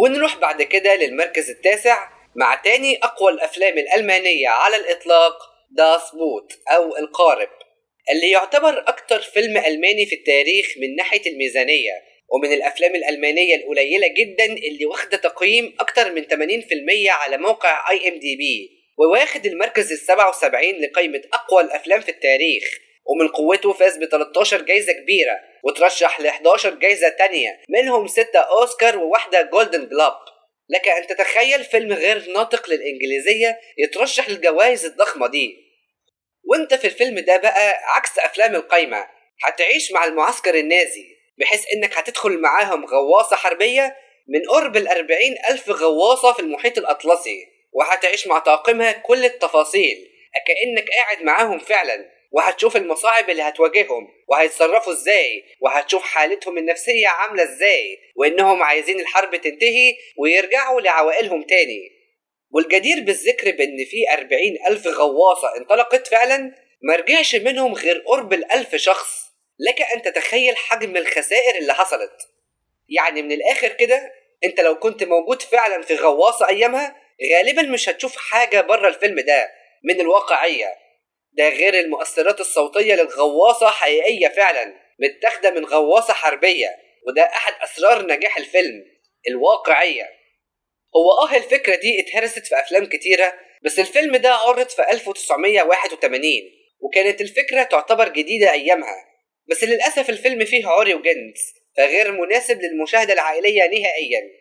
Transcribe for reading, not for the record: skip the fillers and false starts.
ونروح بعد كده للمركز التاسع مع تاني أقوى الأفلام الألمانية على الإطلاق، داس بوت أو القارب، اللي يعتبر أكتر فيلم ألماني في التاريخ من ناحية الميزانية، ومن الأفلام الألمانية القليلة جدا اللي واخدة تقييم أكتر من 80% على موقع IMDb، وواخد المركز ال77 لقائمة أقوى الأفلام في التاريخ. ومن قوته فاز ب 13 جايزة كبيرة، وترشح ل 11 جايزة تانية، منهم 6 أوسكار وواحدة جولدن جلوب. لك أن تتخيل فيلم غير ناطق للإنجليزية يترشح للجوائز الضخمة دي. وانت في الفيلم ده بقى عكس أفلام القايمة، هتعيش مع المعسكر النازي، بحيث انك هتدخل معاهم غواصة حربية من قرب 40,000 غواصة في المحيط الأطلسي، وهتعيش مع طاقمها كل التفاصيل كأنك قاعد معاهم فعلا، وهتشوف المصاعب اللي هتواجههم وهيتصرفوا ازاي، وهتشوف حالتهم النفسية عاملة ازاي، وانهم عايزين الحرب تنتهي ويرجعوا لعوائلهم تاني. والجدير بالذكر بان في 40,000 غواصة انطلقت فعلا، مرجعش منهم غير قرب 1000 شخص. لك ان تتخيل حجم الخسائر اللي حصلت. يعني من الاخر كده، انت لو كنت موجود فعلا في غواصة ايامها، غالبا مش هتشوف حاجة بره الفيلم ده من الواقعية. ده غير المؤثرات الصوتية للغواصة حقيقية فعلا، متاخدة من غواصة حربية، وده احد اسرار نجاح الفيلم، الواقعية. هو الفكرة دي اتهرست في افلام كتيرة، بس الفيلم ده عرض في 1981، وكانت الفكرة تعتبر جديدة ايامها، بس للأسف الفيلم فيه عري وجنس، فغير مناسب للمشاهدة العائلية نهائيا.